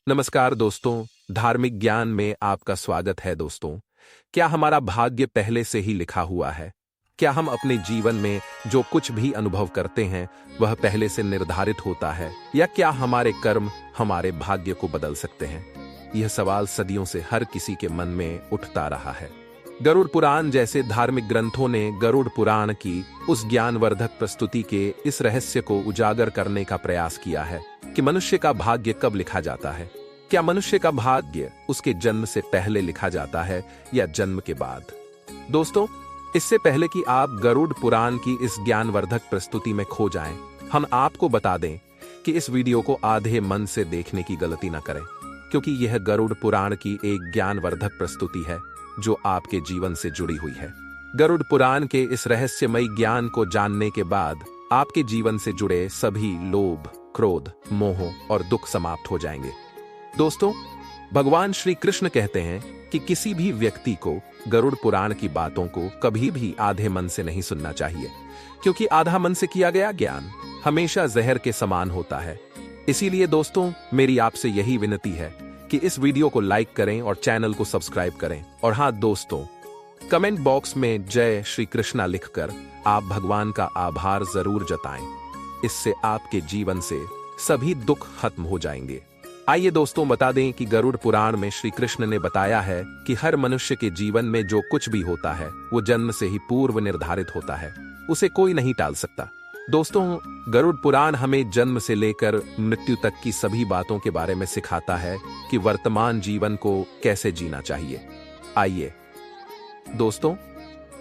नमस्कार दोस्तों, धार्मिक ज्ञान में आपका स्वागत है दोस्तों। क्या हमारा भाग्य पहले से ही लिखा हुआ है? क्या हम अपने जीवन में जो कुछ भी अनुभव करते हैं वह पहले से निर्धारित होता है, या क्या हमारे कर्म हमारे भाग्य को बदल सकते हैं? यह सवाल सदियों से हर किसी के मन में उठता रहा है। गरुड़ पुराण जैसे धार्मिक ग्रंथों ने गरुड़ पुराण की उस ज्ञानवर्धक प्रस्तुति के इस रहस्य को उजागर करने का प्रयास किया है कि मनुष्य का भाग्य कब लिखा जाता है। क्या मनुष्य का भाग्य उसके जन्म से पहले लिखा जाता है या जन्म के बाद? दोस्तों, इससे पहले कि आप गरुड़ पुराण की इस ज्ञानवर्धक प्रस्तुति में खो जाएं, हम आपको बता दें कि इस वीडियो को आधे मन से देखने की गलती न करें, क्योंकि यह गरुड़ पुराण की एक ज्ञानवर्धक प्रस्तुति है जो आपके जीवन से जुड़ी हुई है। गरुड़ पुराण के इस रहस्यमयी ज्ञान को जानने के बाद आपके जीवन से जुड़े सभी लोभ, क्रोध, मोह और दुख समाप्त हो जाएंगे। दोस्तों, भगवान श्री कृष्ण कहते हैं कि किसी भी व्यक्ति को गरुड़ पुराण की बातों को कभी भी आधे मन से नहीं सुनना चाहिए, क्योंकि आधा मन से किया गया ज्ञान हमेशा जहर के समान होता है। इसीलिए दोस्तों, मेरी आपसे यही विनती है कि इस वीडियो को लाइक करें और चैनल को सब्सक्राइब करें। और हाँ दोस्तों, कमेंट बॉक्स में जय श्री कृष्णा लिखकर आप भगवान का आभार जरूर जताएं। इससे आपके जीवन से सभी दुख खत्म हो जाएंगे। आइए दोस्तों, बता दें कि गरुड़ पुराण में श्री कृष्ण ने बताया है कि हर मनुष्य के जीवन में जो कुछ भी होता है वो जन्म से ही पूर्व निर्धारित होता है, उसे कोई नहीं टाल सकता। दोस्तों, गरुड़ पुराण हमें जन्म से लेकर मृत्यु तक की सभी बातों के बारे में सिखाता है कि वर्तमान जीवन को कैसे जीना चाहिए। आइए दोस्तों,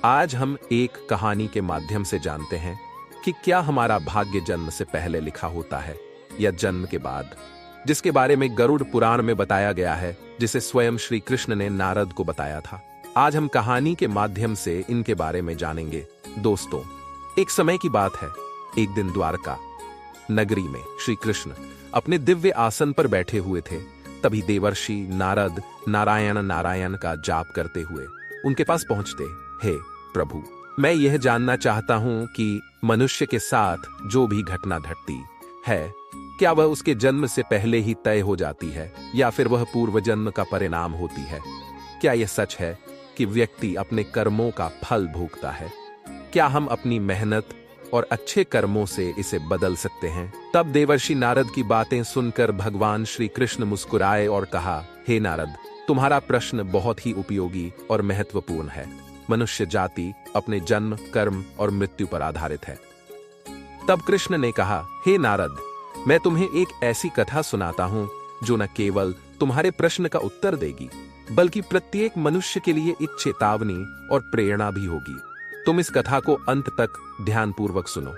आज हम एक कहानी के माध्यम से जानते हैं कि क्या हमारा भाग्य जन्म से पहले लिखा होता है या जन्म के बाद, जिसके बारे में गरुड़ पुराण में बताया गया है, जिसे स्वयं श्री कृष्ण ने नारद को बताया था। आज हम कहानी के माध्यम से इनके बारे में जानेंगे। दोस्तों, एक समय की बात है। एक दिन द्वारका नगरी में श्री कृष्ण अपने दिव्य आसन पर बैठे हुए थे। तभी देवर्षि नारद नारायण नारायण का जाप करते हुए उनके पास पहुंचते। हे प्रभु, मैं यह जानना चाहता हूं कि मनुष्य के साथ जो भी घटना घटती है, क्या वह उसके जन्म से पहले ही तय हो जाती है या फिर वह पूर्व जन्म का परिणाम होती है? क्या यह सच है कि व्यक्ति अपने कर्मों का फल भोगता है? क्या हम अपनी मेहनत और अच्छे कर्मों से इसे बदल सकते हैं? तब देवर्षि नारद की बातें सुनकर भगवान श्री कृष्ण मुस्कुराए और कहा, हे नारद, तुम्हारा प्रश्न बहुत ही उपयोगी और महत्वपूर्ण है। मनुष्य जाति अपने जन्म, कर्म और मृत्यु पर आधारित है। तब कृष्ण ने कहा, हे नारद, मैं तुम्हें एक ऐसी कथा सुनाता हूं जो न केवल तुम्हारे प्रश्न का उत्तर देगी, बल्कि प्रत्येक मनुष्य के लिए एक चेतावनी और प्रेरणा भी होगी। तुम इस कथा को अंत तक ध्यानपूर्वक सुनो।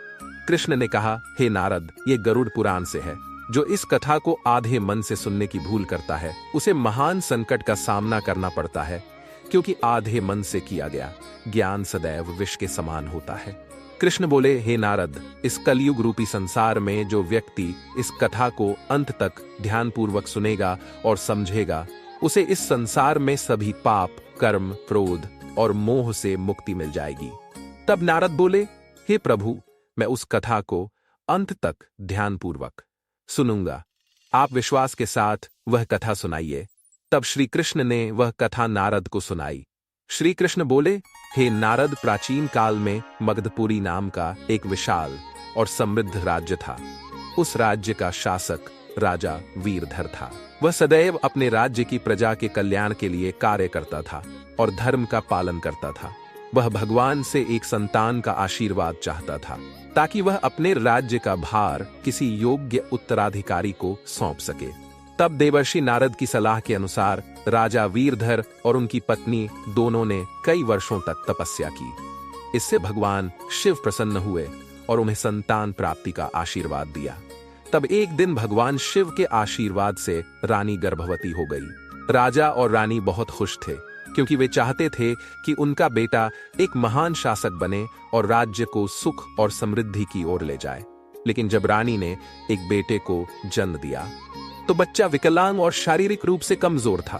कृष्ण ने कहा, हे नारद, ये गरुड़ पुराण से है। जो इस कथा को आधे मन से सुनने की भूल करता है उसे महान संकट का सामना करना पड़ता है, क्योंकि आधे मन से किया गया ज्ञान सदैव विष के समान होता है। कृष्ण बोले, हे नारद, इस कलयुग रूपी संसार में जो व्यक्ति इस कथा को अंत तक ध्यानपूर्वक सुनेगा और समझेगा, उसे इस संसार में सभी पाप, कर्म, क्रोध और मोह से मुक्ति मिल जाएगी। तब नारद बोले, हे प्रभु, मैं उस कथा को अंत तक ध्यानपूर्वक सुनूंगा। आप विश्वास के साथ वह कथा सुनाइए। तब श्री कृष्ण ने वह कथा नारद को सुनाई। श्री कृष्ण बोले, हे नारद, प्राचीन काल में मगधपुरी नाम का एक विशाल और समृद्ध राज्य था। उस राज्य का शासक राजा वीरधर था। वह सदैव अपने राज्य की प्रजा के कल्याण के लिए कार्य करता था और धर्म का पालन करता था। वह भगवान से एक संतान का आशीर्वाद चाहता था, ताकि वह अपने राज्य का भार किसी योग्य उत्तराधिकारी को सौंप सके। तब देवर्षि नारद की सलाह के अनुसार राजा वीरधर और उनकी पत्नी दोनों ने कई वर्षों तक तपस्या की। इससे भगवान शिव प्रसन्न हुए और उन्हें संतान प्राप्ति का आशीर्वाद दिया। तब एक दिन भगवान शिव के आशीर्वाद से रानी गर्भवती हो गई। राजा और रानी बहुत खुश थे, क्योंकि वे चाहते थे कि उनका बेटा एक महान शासक बने और राज्य को सुख और समृद्धि की ओर ले जाए। लेकिन जब रानी ने एक बेटे को जन्म दिया तो बच्चा विकलांग और शारीरिक रूप से कमजोर था।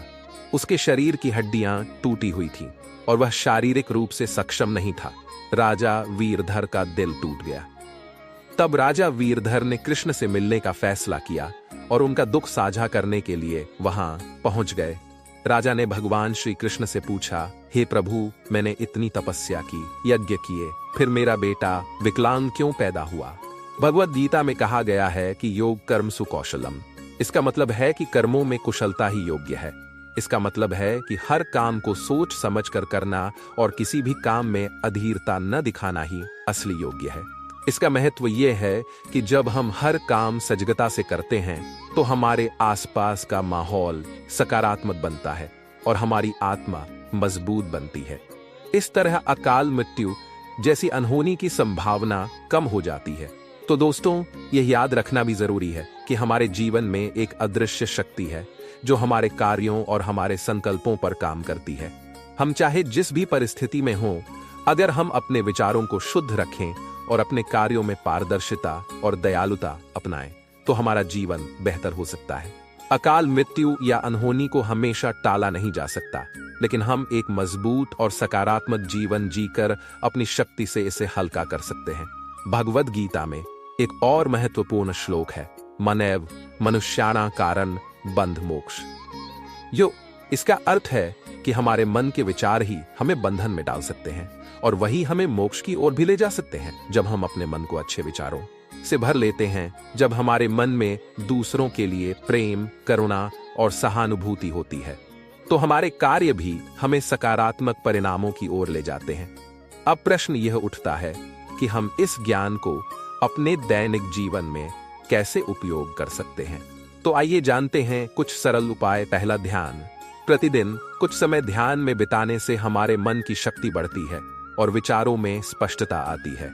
उसके शरीर की हड्डियां टूटी हुई थीं और वह शारीरिक रूप से सक्षम नहीं था। राजा वीरधर का दिल टूट गया। तब राजा वीरधर ने कृष्ण से मिलने का फैसला किया और उनका दुख साझा करने के लिए वहां पहुंच गए। राजा ने भगवान श्री कृष्ण से पूछा, हे प्रभु, मैंने इतनी तपस्या की, यज्ञ किए, फिर मेरा बेटा विकलांग क्यों पैदा हुआ? भगवद गीता में कहा गया है कि योग कर्म सुकौशलम। इसका मतलब है कि कर्मों में कुशलता ही योग्य है। इसका मतलब है कि हर काम को सोच समझ कर करना और किसी भी काम में अधीरता न दिखाना ही असली योग्य है। इसका महत्व यह है कि जब हम हर काम सजगता से करते हैं तो हमारे आसपास का माहौल सकारात्मक बनता है और हमारी आत्मा मजबूत बनती है। इस तरह अकाल मृत्यु जैसी अनहोनी की संभावना कम हो जाती है। तो दोस्तों, यह याद रखना भी जरूरी है कि हमारे जीवन में एक अदृश्य शक्ति है जो हमारे कार्यों और हमारे संकल्पों पर काम करती है। हम चाहे जिस भी परिस्थिति में हों, अगर हम अपने विचारों को शुद्ध रखें और अपने कार्यों में पारदर्शिता और दयालुता अपनाएं, तो हमारा जीवन बेहतर हो सकता है। अकाल मृत्यु या अनहोनी को हमेशा टाला नहीं जा सकता, लेकिन हम एक मजबूत और सकारात्मक जीवन जीकर अपनी शक्ति से इसे हल्का कर सकते हैं। भगवद गीता में एक और महत्वपूर्ण श्लोक है, मनैव मनुष्याणां कारण बंध मोक्ष। इसका अर्थ है कि हमारे मन के विचार ही हमें बंधन में डाल सकते हैं और वही हमें मोक्ष की ओर भी ले जा सकते हैं। जब हम अपने मन को अच्छे विचारों से भर लेते हैं, जब हमारे मन में दूसरों के लिए प्रेम, करुणा और सहानुभूति होती है, तो हमारे कार्य भी हमें सकारात्मक परिणामों की ओर ले जाते हैं। अब प्रश्न यह उठता है कि हम इस ज्ञान को अपने दैनिक जीवन में कैसे उपयोग कर सकते हैं। तो आइए जानते हैं कुछ सरल उपाय। पहला, ध्यान। प्रतिदिन कुछ समय ध्यान में बिताने से हमारे मन की शक्ति बढ़ती है और विचारों में स्पष्टता आती है।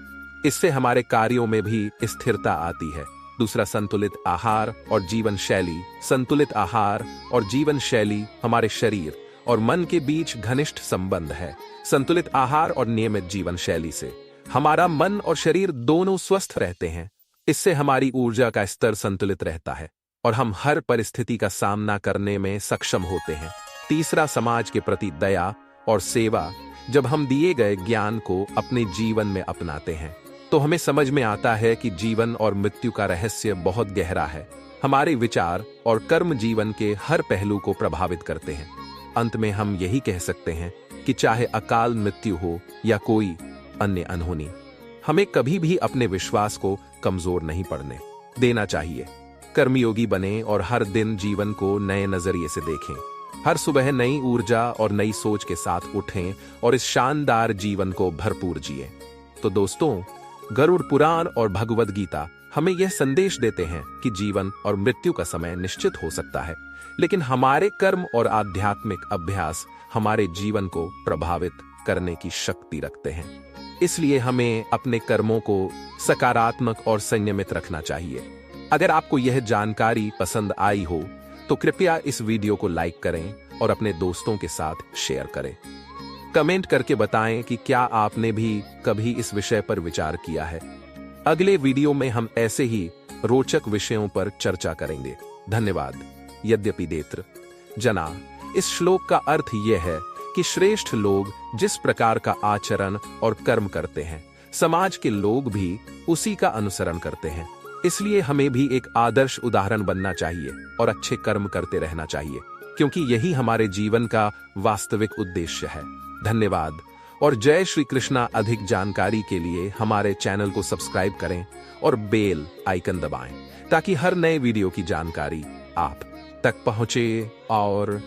इससे हमारे कार्यों में भी स्थिरता आती है। दूसरा, संतुलित आहार और जीवन शैली। संतुलित आहार और जीवन शैली हमारे शरीर और मन के बीच घनिष्ठ संबंध है। संतुलित आहार और नियमित जीवन शैली से हमारा मन और शरीर दोनों स्वस्थ रहते हैं। इससे हमारी ऊर्जा का स्तर संतुलित रहता है और हम हर परिस्थिति का सामना करने में सक्षम होते हैं। तीसरा, समाज के प्रति दया और सेवा। जब हम दिए गए ज्ञान को अपने जीवन में अपनाते हैं तो हमें समझ में आता है कि जीवन और मृत्यु का रहस्य बहुत गहरा है। हमारे विचार और कर्म जीवन के हर पहलू को प्रभावित करते हैं। अंत में हम यही कह सकते हैं कि चाहे अकाल मृत्यु हो या कोई अन्य अनहोनी, हमें कभी भी अपने विश्वास को कमजोर नहीं पड़ने देना चाहिए। कर्मयोगी बने और हर दिन जीवन को नए नजरिए से देखें। हर सुबह नई ऊर्जा और नई सोच के साथ उठें और इस शानदार जीवन को भरपूर जिएं। तो दोस्तों, गरुड़ पुराण और भगवद गीता हमें यह संदेश देते हैं कि जीवन और मृत्यु का समय निश्चित हो सकता है, लेकिन हमारे कर्म और आध्यात्मिक अभ्यास हमारे जीवन को प्रभावित करने की शक्ति रखते हैं। इसलिए हमें अपने कर्मों को सकारात्मक और संयमित रखना चाहिए। अगर आपको यह जानकारी पसंद आई हो तो कृपया इस वीडियो को लाइक करें और अपने दोस्तों के साथ शेयर करें। कमेंट करके बताएं कि क्या आपने भी कभी इस विषय पर विचार किया है। अगले वीडियो में हम ऐसे ही रोचक विषयों पर चर्चा करेंगे। धन्यवाद। यद्यपि देत्र जना। इस श्लोक का अर्थ यह है कि श्रेष्ठ लोग जिस प्रकार का आचरण और कर्म करते हैं, समाज के लोग भी उसी का अनुसरण करते हैं। इसलिए हमें भी एक आदर्श उदाहरण बनना चाहिए और अच्छे कर्म करते रहना चाहिए, क्योंकि यही हमारे जीवन का वास्तविक उद्देश्य है। धन्यवाद और जय श्री कृष्णा। अधिक जानकारी के लिए हमारे चैनल को सब्सक्राइब करें और बेल आइकन दबाएं ताकि हर नए वीडियो की जानकारी आप तक पहुंचे। और